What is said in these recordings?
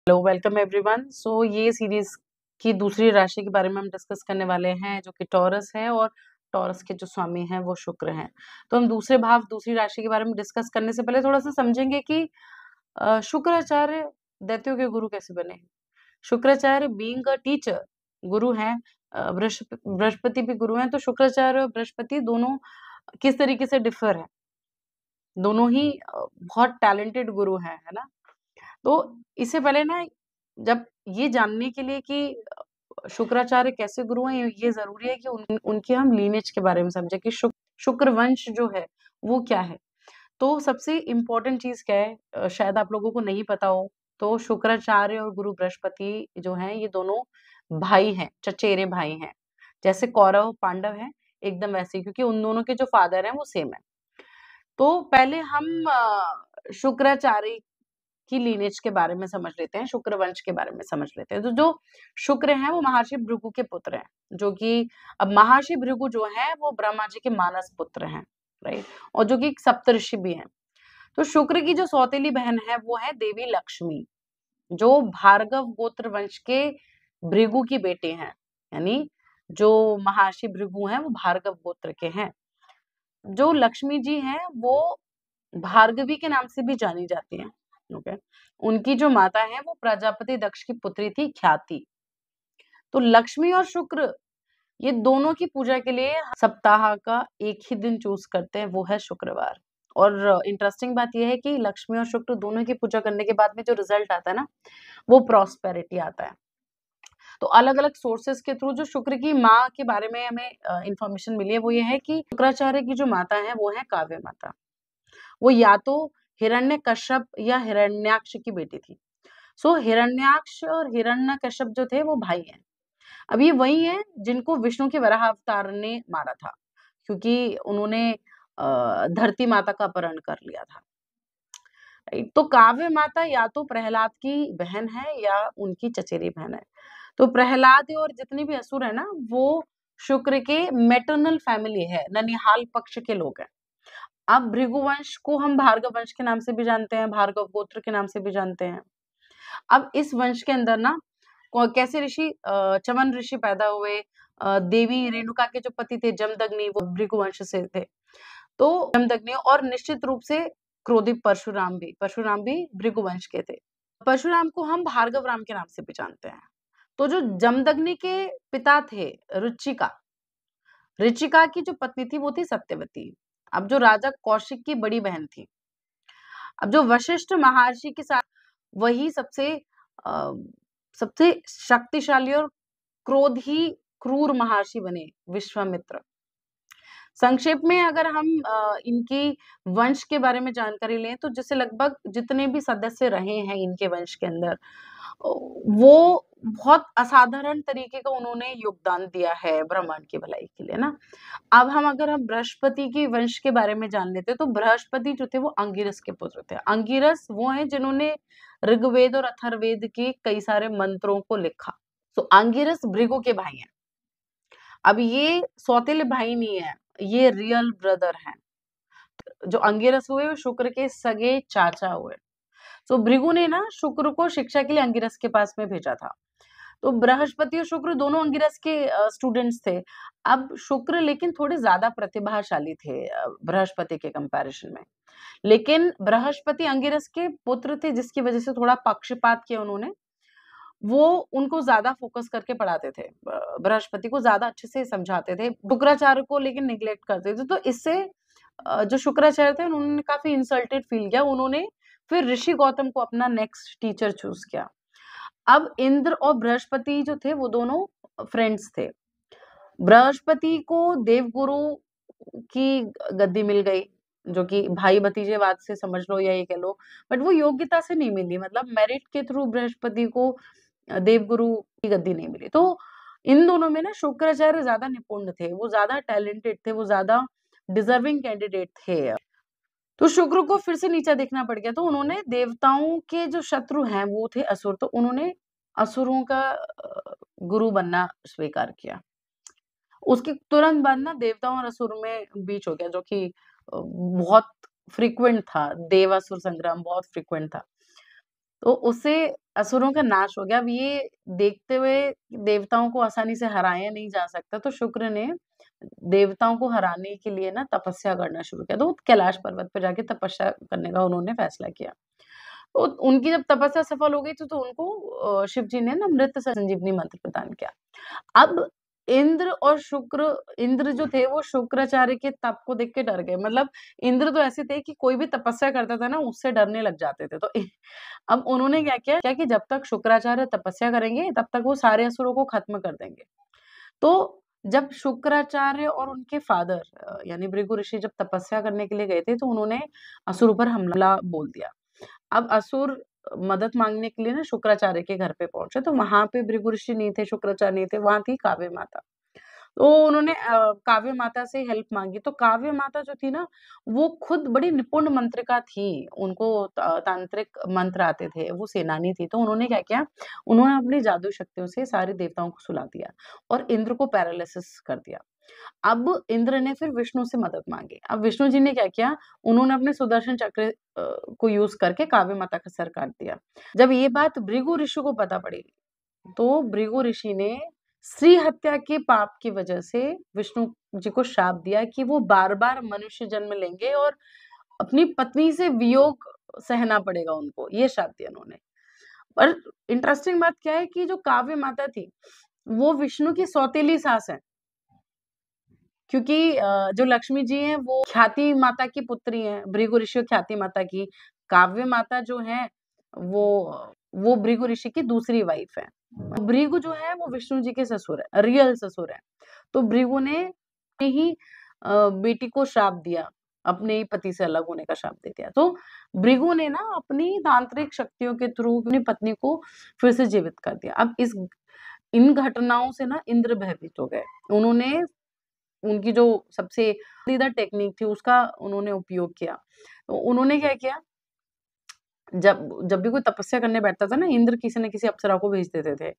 Hello, welcome everyone. ये series की दूसरी राशि के बारे में हम डिस्कस करने वाले हैं, जो कि टॉरस है और टॉरस के जो स्वामी हैं वो शुक्र हैं। तो हम दूसरे भाव दूसरी राशि के बारे में डिस्कस करने से पहले थोड़ा सा समझेंगे कि शुक्राचार्य दैत्यों के गुरु कैसे बने। शुक्राचार्य बीइंग अ टीचर गुरु हैं, बृहस्पति भी गुरु हैं। तो शुक्राचार्य और बृहस्पति दोनों किस तरीके से डिफर है, दोनों ही बहुत टैलेंटेड गुरु हैं, है ना। तो इससे पहले ना, जब ये जानने के लिए कि शुक्राचार्य कैसे गुरु हैं, ये जरूरी है कि उनके हम लीनेज के बारे में समझे कि शुक्र वंश जो है वो क्या है। तो सबसे इम्पोर्टेंट चीज क्या है, शायद आप लोगों को नहीं पता हो। तो शुक्राचार्य और गुरु बृहस्पति जो हैं ये दोनों भाई हैं, चचेरे भाई हैं। जैसे कौरव पांडव हैं, एकदम वैसे ही, क्योंकि उन दोनों के जो फादर हैं वो सेम है। तो पहले हम शुक्राचार्य की लीनेज के बारे में समझ लेते हैं, शुक्र वंश के बारे में समझ लेते हैं। तो जो शुक्र हैं वो महर्षि भृगु के पुत्र हैं, जो कि अब महर्षि भृगु जो है वो ब्रह्मा जी के मानस पुत्र हैं, राइट। और जो कि सप्तऋषि भी हैं। तो शुक्र की जो सौतेली बहन है वो है देवी लक्ष्मी, जो भार्गव गोत्र वंश के भृगु की बेटे हैं। यानी जो महर्षि भृगु हैं वो भार्गव गोत्र के हैं। जो लक्ष्मी जी हैं वो भार्गवी के नाम से भी जानी जाती हैं। ओके। उनकी जो माता है वो प्रजापति दक्ष की पुत्री थी ख्याति। तो लक्ष्मी और शुक्र ये दोनों की पूजा के लिए सप्ताह का एक ही दिन चूज करते हैं, वो है शुक्रवार। और इंटरेस्टिंग बात यह है कि लक्ष्मी और शुक्र दोनों की पूजा करने के बाद में जो रिजल्ट आता है ना, वो प्रॉस्पेरिटी आता है। तो अलग अलग सोर्सेस के थ्रू जो शुक्र की माँ के बारे में हमें इंफॉर्मेशन मिली है वो ये है कि शुक्राचार्य की जो माता है वो है काव्य माता। वो या तो हिरण्यकश्यप या हिरण्याक्ष की बेटी थी। हिरण्याक्ष और हिरण्यकश्यप जो थे वो भाई हैं। अब ये वही हैं जिनको विष्णु के वराह अवतार ने मारा था, क्योंकि उन्होंने धरती माता का अपहरण कर लिया था। तो काव्य माता या तो प्रहलाद की बहन है या उनकी चचेरी बहन है। तो प्रहलाद और जितने भी असुर है ना, वो शुक्र के मैटरनल फैमिली है, ननिहाल पक्ष के लोग हैं। अब भृगुवंश को हम भार्गव वंश के नाम से भी जानते हैं, भार्गव गोत्र के नाम से भी जानते हैं। अब इस वंश के अंदर ना कैसे ऋषि, चमन ऋषि पैदा हुए। देवी रेणुका के जो पति थे जमदग्नि, वो भृगुवंश से थे। तो जमदग्नि और निश्चित रूप से क्रोधित परशुराम भी भृगुवंश के थे। परशुराम को हम भार्गव राम के नाम से भी जानते हैं। तो जो जमदग्नि के पिता थे रुचिका, ऋचिका की जो पत्नी थी वो थी सत्यवती। अब जो राजा कौशिक की बड़ी बहन थी। अब जो वशिष्ठ महर्षि के साथ वही अ, सबसे शक्तिशाली और क्रोधी क्रूर महर्षि बने, विश्वामित्र। संक्षेप में अगर हम इनकी वंश के बारे में जानकारी लें तो जैसे लगभग जितने भी सदस्य रहे हैं इनके वंश के अंदर, वो बहुत असाधारण तरीके का उन्होंने योगदान दिया है ब्रह्मांड की भलाई के लिए ना। अब अगर हम बृहस्पति के वंश के बारे में जान लेते तो बृहस्पति जो थे वो अंगिरस के पुत्र थे। अंगिरस वो हैं जिन्होंने ऋग्वेद और अथर्ववेद के कई सारे मंत्रों को लिखा। तो अंगिरस भृगु के भाई हैं। अब ये सौतेले भाई नहीं है, ये रियल ब्रदर हैं। जो अंगिरस हुए वो शुक्र के सगे चाचा हुए। तो भृगु ने ना शुक्र को शिक्षा के लिए अंगिरस के पास में भेजा था। तो बृहस्पति और शुक्र दोनों अंगिरस के स्टूडेंट्स थे। अब शुक्र लेकिन थोड़े ज्यादा प्रतिभाशाली थे बृहस्पति के कंपैरिजन में। लेकिन बृहस्पति अंगिरस के पुत्र थे, जिसकी वजह से थोड़ा पक्षपात किया उन्होंने। वो उनको ज्यादा फोकस करके पढ़ाते थे, बृहस्पति को ज्यादा अच्छे से समझाते थे, शुक्राचार्य को लेकिन निग्लेक्ट करते थे। तो इससे जो शुक्राचार्य थे उन्होंने काफी इंसल्टेड फील किया। उन्होंने फिर ऋषि गौतम को अपना नेक्स्ट टीचर चूज किया। अब इंद्र और बृहस्पति जो थे वो दोनों फ्रेंड्स थे। बृहस्पति को देवगुरु की गद्दी मिल गई, जो कि भाई भतीजेवाद से समझ लो या ये कह लो, बट वो योग्यता से नहीं मिली। मतलब मेरिट के थ्रू बृहस्पति को देवगुरु की गद्दी नहीं मिली। तो इन दोनों में ना शुक्राचार्य ज्यादा निपुण थे, वो ज्यादा टैलेंटेड थे, वो ज्यादा डिजर्विंग कैंडिडेट थे। तो शुक्र को फिर से नीचा देखना पड़ गया। तो उन्होंने देवताओं के जो शत्रु हैं वो थे असुर, तो उन्होंने असुरों का गुरु बनना स्वीकार किया। उसके तुरंत बाद ना देवताओं और असुर में बीच हो गया, जो कि बहुत फ्रीक्वेंट था। देव असुर संग्राम बहुत फ्रीक्वेंट था। तो उससे असुरों का नाश हो गया। अब ये देखते हुए देवताओं को आसानी से हराया नहीं जा सकता, तो शुक्र ने देवताओं को हराने के लिए ना तपस्या करना शुरू किया। तो कैलाश पर्वत पे जाके तपस्या करने का उन्होंने फैसला किया। तो उनकी जब तपस्या सफल हो गई थी, तो उनको शिव जी ने ना मृत संजीवनी मंत्र प्रदान किया। अब इंद्र और शुक्र, इंद्र जो थे वो शुक्राचार्य के तप को देख के डर गए। मतलब इंद्र तो ऐसे थे कि कोई भी तपस्या करता था ना, उससे डरने लग जाते थे। तो अब उन्होंने क्या किया क्या कि जब तक शुक्राचार्य तपस्या करेंगे, तब तक वो सारे असुरों को खत्म कर देंगे। तो जब शुक्राचार्य और उनके फादर यानी भृगु ऋषि जब तपस्या करने के लिए गए थे, तो उन्होंने असुरों पर हमला बोल दिया। अब असुर मदद मांगने के लिए ना शुक्राचार्य के घर पे पहुंचे, तो वहां पे भृगु ऋषि नहीं थे, शुक्राचार्य नहीं थे, वहां थी काव्य माता। तो उन्होंने काव्य माता से हेल्प मांगी। तो काव्य माता जो थी ना, वो खुद बड़ी निपुण मंत्रिका थी। उनको तांत्रिक मंत्र आते थे, वो सेनानी थी। तो उन्होंने क्या किया, उन्होंने अपनी जादू शक्तियों से सारे देवताओं को सुला दिया और इंद्र को पैरालिसिस कर दिया। अब इंद्र ने फिर विष्णु से मदद मांगी। अब विष्णु जी ने क्या किया, उन्होंने अपने सुदर्शन चक्र को यूज करके काव्य माता का सर काट दिया। जब ये बात भृगु ऋषि को पता पड़ी, तो भृगु ऋषि ने स्त्री हत्या के पाप की वजह से विष्णु जी को शाप दिया कि वो बार-बार मनुष्य जन्म लेंगे और अपनी पत्नी से वियोग सहना पड़ेगा उनको, ये शाप दिया उन्होंने। पर इंटरेस्टिंग बात क्या है कि जो काव्य माता थी, वो विष्णु की सौतेली सास है। क्योंकि जो लक्ष्मी जी हैं वो ख्याति माता की पुत्री हैं, भृगु ऋषि और ख्याति माता की। काव्य माता जो है वो भृगु ऋषि की दूसरी वाइफ है। भृगु जो है वो विष्णु जी के ससुर है, रियल ससुर है। तो भृगु ने अपनी ही बेटी को श्राप दिया, अपने ही पति से अलग होने का श्राप दे दिया। तो भृगु ने ना अपनी तांत्रिक शक्तियों के थ्रू अपनी पत्नी को फिर से जीवित कर दिया। अब इन घटनाओं से ना इंद्र भयभीत हो गए। उन्होंने उनकी जो सबसे पसंदीदा टेक्निक थी उसका उन्होंने उपयोग किया। तो उन्होंने क्या किया, जब जब भी कोई तपस्या करने बैठता था ना, इंद्र किसी न किसी अप्सरा को भेज देते थे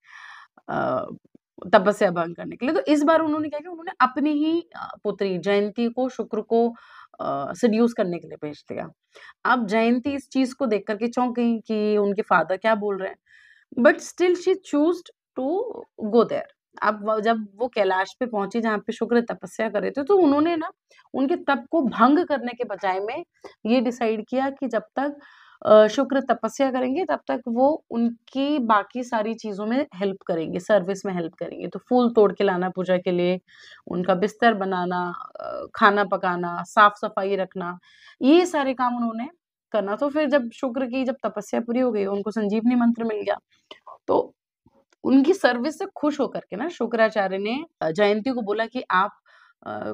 तपस्या भंग करने के लिए। तो इस बार उन्होंने क्या किया, उन्होंने अपनी ही पुत्री जयंती को शुक्र को सेड्यूस करने के लिए भेज दिया। अब जयंती इस चीज़ को देख कर के चौंक गई कि उनके फादर क्या बोल रहे हैं। But still she chose to go there. अब जब वो कैलाश पे पहुँची जहाँ पे शुक्र तपस्या कर रहे थे, तो उन्होंने ना उनके तप को भंग करने के बजाय में ये डिसाइड किया कि जब तक शुक्र तपस्या करेंगे तब तक वो उनकी बाकी सारी चीज़ों में हेल्प करेंगे, सर्विस में हेल्प करेंगे। तो फूल तोड़ के लाना पूजा के लिए, उनका बिस्तर बनाना, खाना पकाना, साफ-सफाई रखना, ये सारे काम उन्होंने करना। तो फिर जब शुक्र की जब तपस्या पूरी हो गई, उनको संजीवनी मंत्र मिल गया। तो उनकी सर्विस से खुश होकर के ना शुक्राचार्य ने जयंती को बोला कि आप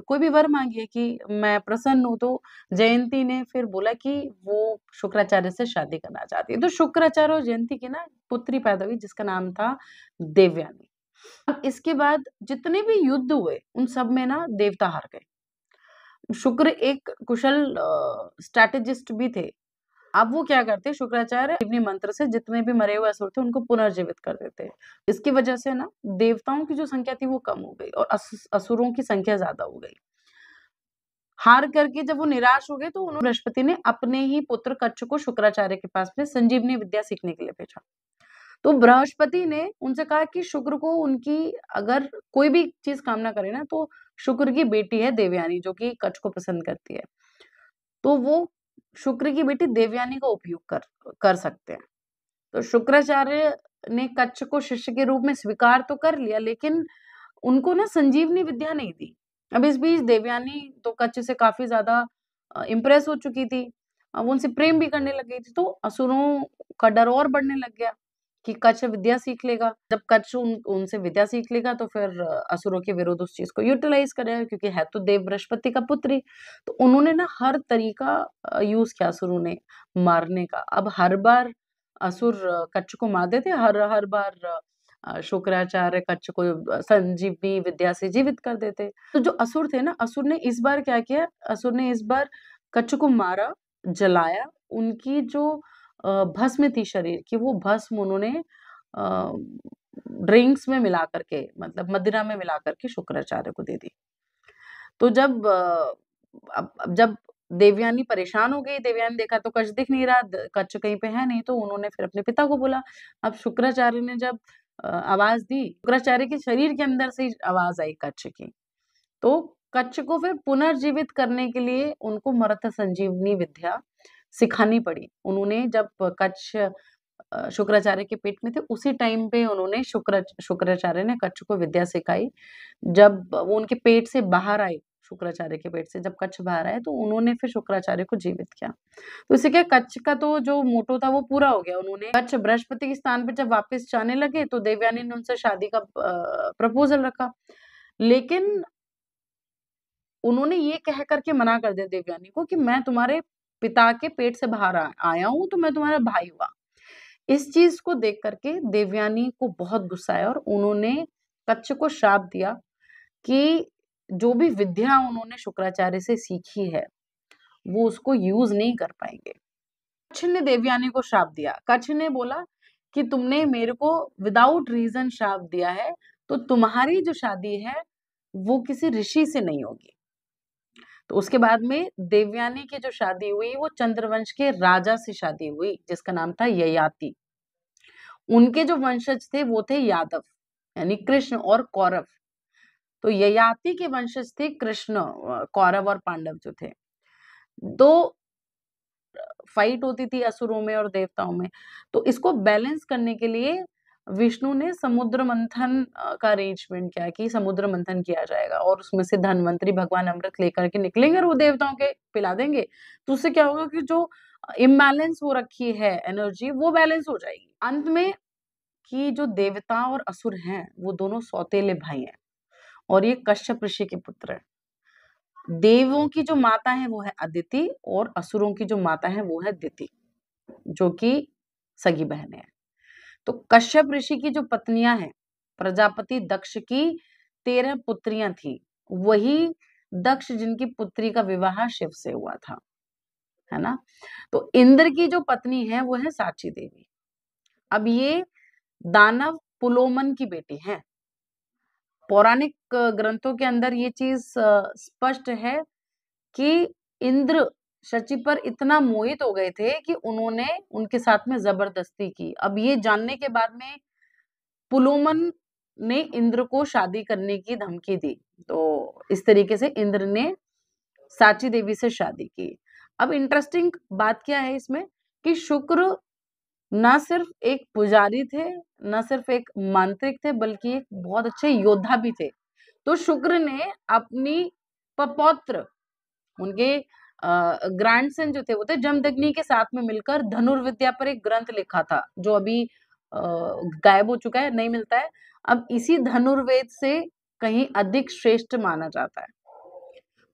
कोई भी वर माँगिए कि मैं प्रसन्न हूँ। तो जयंती ने फिर बोला कि वो शुक्राचार्य से शादी करना चाहती है। तो शुक्राचार्य और जयंती की ना पुत्री पैदा हुई जिसका नाम था देवयानी। अब इसके बाद जितने भी युद्ध हुए, उन सब में ना देवता हार गए। शुक्र एक कुशल स्ट्रैटेजिस्ट भी थे। अब वो क्या करते, शुक्राचार्य अपने मंत्र से जितने भी मरे हुए असुर थे उनको पुनर्जीवित कर देते। इसकी वजह से ना देवताओं की जो संख्या थी वो कम हो गई और असुरों की संख्या ज़्यादा हो गई। हार करके जब वो निराश हो गए, तो उन्होंने बृहस्पति ने अपने ही पुत्र कच्छ को शुक्राचार्य के पास में संजीवनी विद्या सीखने के लिए भेजा। तो बृहस्पति ने उनसे कहा कि शुक्र को उनकी अगर कोई भी चीज़ कामना करे ना, तो शुक्र की बेटी है देवयानी जो कि कच्छ को पसंद करती है। तो वो शुक्र की बेटी देवयानी का उपयोग कर कर सकते हैं। तो शुक्राचार्य ने कच्छ को शिष्य के रूप में स्वीकार तो कर लिया, लेकिन उनको ना संजीवनी विद्या नहीं दी। अब इस बीच देवयानी तो कच्छ से काफ़ी ज़्यादा इम्प्रेस हो चुकी थी। वो उनसे प्रेम भी करने लग गई थी, तो असुरों का डर और बढ़ने लग गया कि कच्छ विद्या सीख लेगा। जब कच्छ उनसे विद्या सीख लेगा, तो फिर असुरों के विरुद्ध उस चीज़ को यूटिलाइज़ करेगा, क्योंकि है तो देव बृहस्पति का पुत्र ही। तो उन्होंने ना हर तरीका यूज़ किया असुरों ने मारने का। अब हर बार असुर कच्छ को मार देते, हर हर बार शुक्राचार्य कच्छ को संजीवनी विद्या से जीवित कर देते। तो जो असुर थे ना, असुर ने इस बार क्या किया, असुर ने इस बार कच्छ को मारा, जलाया, उनकी जो भस्म थी शरीर की, वो भस्म उन्होंने अ, ड्रिंक्स में मिला कर के, मतलब मदिरा में मिला कर के शुक्राचार्य को दे दी। तो जब देवयानी परेशान हो गई। देवयानी देखा तो कच्छ दिख नहीं रहा, कच्छ कहीं पे है नहीं, तो उन्होंने फिर अपने पिता को बोला। अब शुक्राचार्य ने जब आवाज दी, शुक्राचार्य के शरीर के अंदर से ही आवाज आई कच्छ की, तो कच्छ को फिर पुनर्जीवित करने के लिए उनको मृत संजीवनी विद्या सिखानी पड़ी। उन्होंने जब कच्छ शुक्राचार्य के पेट में थे, उसी टाइम पे उन्होंने शुक्राचार्य ने कच्छ को विद्या सिखाई। जब वो उनके पेट से बाहर आए, शुक्राचार्य के पेट से जब कच्छ बाहर आए, तो उन्होंने फिर शुक्राचार्य को जीवित किया। तो इससे क्या, कच्छ का तो जो मोटो था वो पूरा हो गया। उन्होंने कच्छ बृहस्पति के स्थान पे जब वापस जाने लगे, तो देवयानी ने उनसे शादी का प्रपोजल रखा, लेकिन उन्होंने ये कह करके मना कर दिया देवयानी को कि मैं तुम्हारे पिता के पेट से बाहर आया हूं, तो मैं तुम्हारा भाई हुआ। इस चीज को देख करके देवयानी को बहुत गुस्सा आया और उन्होंने कच्छ को श्राप दिया कि जो भी विद्या उन्होंने शुक्राचार्य से सीखी है वो उसको यूज नहीं कर पाएंगे। कच्छ ने देवयानी को श्राप दिया। कच्छ ने बोला कि तुमने मेरे को विदाउट रीजन श्राप दिया है, तो तुम्हारी जो शादी है वो किसी ऋषि से नहीं होगी। तो उसके बाद में देवयानी की जो शादी हुई वो चंद्रवंश के राजा से शादी हुई, जिसका नाम था ययाति। उनके जो वंशज थे वो थे यादव, यानी कृष्ण और कौरव। तो ययाति के वंशज थे कृष्ण, कौरव और पांडव जो थे। दो फाइट होती थी असुरों में और देवताओं में। तो इसको बैलेंस करने के लिए विष्णु ने समुद्र मंथन का अरेंजमेंट किया कि समुद्र मंथन किया जाएगा और उसमें से धन्वंतरी भगवान अमृत लेकर के निकलेंगे और वो देवताओं के पिला देंगे। तो उससे क्या होगा कि जो इम्बैलेंस हो रखी है एनर्जी, वो बैलेंस हो जाएगी। अंत में कि जो देवता और असुर हैं वो दोनों सौतेले भाई हैं और ये कश्यप ऋषि के पुत्र हैं। देवों की जो माता है वो है अदिति और असुरों की जो माता है वो है दिति, जो कि सगी बहनें हैं। तो कश्यप ऋषि की जो पत्नियां हैं, प्रजापति दक्ष की 13 पुत्रियां थी, वही दक्ष जिनकी पुत्री का विवाह शिव से हुआ था, है ना। तो इंद्र की जो पत्नी है वो है साची देवी। अब ये दानव पुलोमन की बेटी है। पौराणिक ग्रंथों के अंदर ये चीज स्पष्ट है कि इंद्र शची पर इतना मोहित हो गए थे कि उन्होंने उनके साथ में जबरदस्ती की। अब ये जानने के बाद में पुलोमन ने इंद्र को शादी करने की धमकी दी। तो इस तरीके से इंद्र ने साची देवी से शादी की। अब इंटरेस्टिंग बात क्या है इसमें कि शुक्र ना सिर्फ एक पुजारी थे, ना सिर्फ एक मांत्रिक थे, बल्कि एक बहुत अच्छे योद्धा भी थे। तो शुक्र ने अपनी पपौत्र, उनके ग्रैंडसन जो थे वो थे जमदग्नि के साथ में मिलकर धनुर्विद्या पर एक ग्रंथ लिखा था, जो अभी गायब हो चुका है, नहीं मिलता है। अब इसी धनुर्वेद से कहीं अधिक श्रेष्ठ माना जाता है।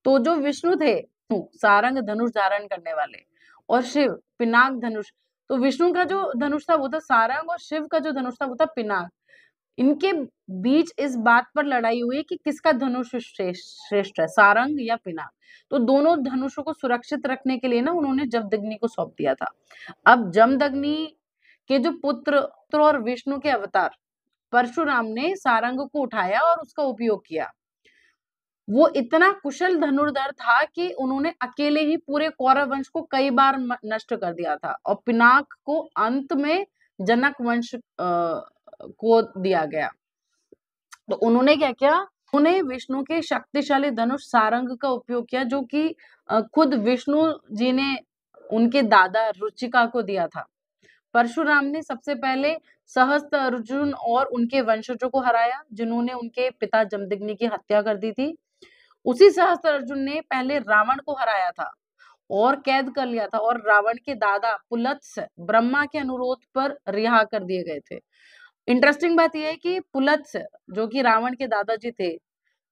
तो जो विष्णु थे, सारंग धनुष धारण करने वाले, और शिव पिनाक धनुष। तो विष्णु का जो धनुष था वो था सारंग और शिव का जो धनुष था वो था पिनाक। इनके बीच इस बात पर लड़ाई हुई कि किसका धनुष श्रेष्ठ है, सारंग या पिनाक। तो दोनों धनुषों को सुरक्षित रखने के लिए ना उन्होंने जमदग्नि को सौंप दिया था। अब जमदग्नि के जो पुत्र और विष्णु के अवतार परशुराम ने सारंग को उठाया और उसका उपयोग किया। वो इतना कुशल धनुर्धर था कि उन्होंने अकेले ही पूरे कौरव वंश को कई बार नष्ट कर दिया था और पिनाक को अंत में जनक वंश को दिया गया। तो उन्होंने क्या किया, उन्होंने विष्णु के शक्तिशाली धनुष सारंग का उपयोग किया, जो कि खुद विष्णु जी ने उनके दादा रुचिका को दिया था। परशुराम ने सबसे पहले सहस्त्र अर्जुन और उनके वंशजों को हराया, जिन्होंने उनके पिता जमदग्नि की हत्या कर दी थी। उसी सहस्त्र अर्जुन ने पहले रावण को हराया था और कैद कर लिया था, और रावण के दादा पुलत्स्य ब्रह्मा के अनुरोध पर रिहा कर दिए गए थे। इंटरेस्टिंग बात यह है कि पुलत्स्य जो कि रावण के दादाजी थे,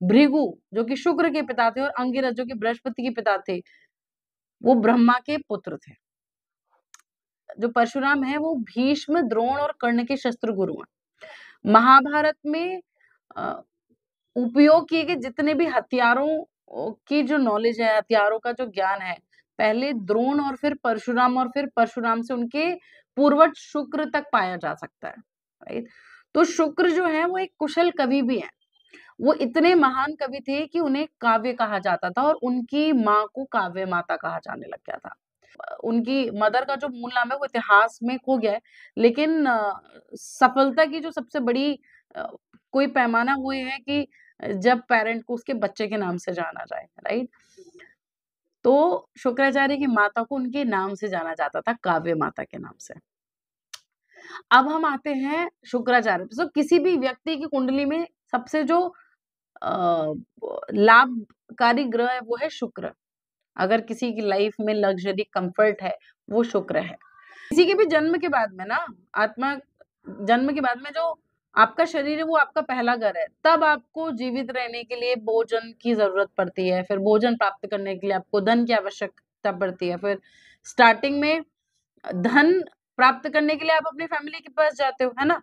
भृगु जो कि शुक्र के पिता थे, और अंगिरस जो कि बृहस्पति के पिता थे, वो ब्रह्मा के पुत्र थे। जो परशुराम है वो भीष्म, द्रोण और कर्ण के शस्त्र गुरु हैं। महाभारत में उपयोग किए गए जितने भी हथियारों की जो नॉलेज है, हथियारों का जो ज्ञान है, पहले द्रोण और फिर परशुराम और फिर परशुराम से उनके पूर्वज शुक्र तक पाया जा सकता है, राइट। तो शुक्र जो है वो एक कुशल कवि भी है। वो इतने महान कवि थे कि उन्हें काव्य कहा जाता था और उनकी माँ को काव्य माता कहा जाने लग गया था। उनकी मदर का जो मूल नाम है वो इतिहास में खो गया है, लेकिन सफलता की जो सबसे बड़ी अ, कोई पैमाना वो ये है कि जब पेरेंट को उसके बच्चे के नाम से जाना जाए, राइट? तो शुक्राचार्य की माता को उनके नाम से जाना जाता था, काव्य माता के नाम से। अब हम आते हैं शुक्राचार्य पे। तो किसी भी व्यक्ति की कुंडली में सबसे जो अ, लाभकारी ग्रह है वो है शुक्र। अगर किसी की लाइफ में लग्ज़री कंफर्ट है, वो शुक्र है। किसी के भी जन्म के बाद में ना आत्मा जन्म के बाद में जो आपका शरीर है वो आपका पहला घर है। तब आपको जीवित रहने के लिए भोजन की ज़रूरत पड़ती है, फिर भोजन प्राप्त करने के लिए आपको धन की आवश्यकता पड़ती है, फिर स्टार्टिंग में धन प्राप्त करने के लिए आप अपनी फैमिली के पास जाते हो, है ना?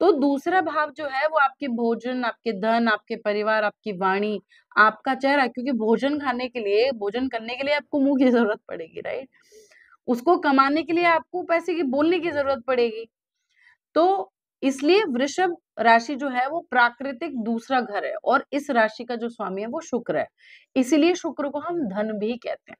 तो दूसरा भाव जो है वो आपके भोजन, आपके धन, आपके परिवार, आपकी वाणी, आपका चेहरा क्योंकि भोजन खाने के लिए, भोजन करने के लिए आपको मुँह की ज़रूरत पड़ेगी, राइट? उसको कमाने के लिए आपको पैसे की बोलने की ज़रूरत पड़ेगी। तो इसलिए वृषभ राशि जो है वो प्राकृतिक दूसरा घर है और इस राशि का जो स्वामी है वो शुक्र है। इसीलिए शुक्र को हम धन भी कहते हैं।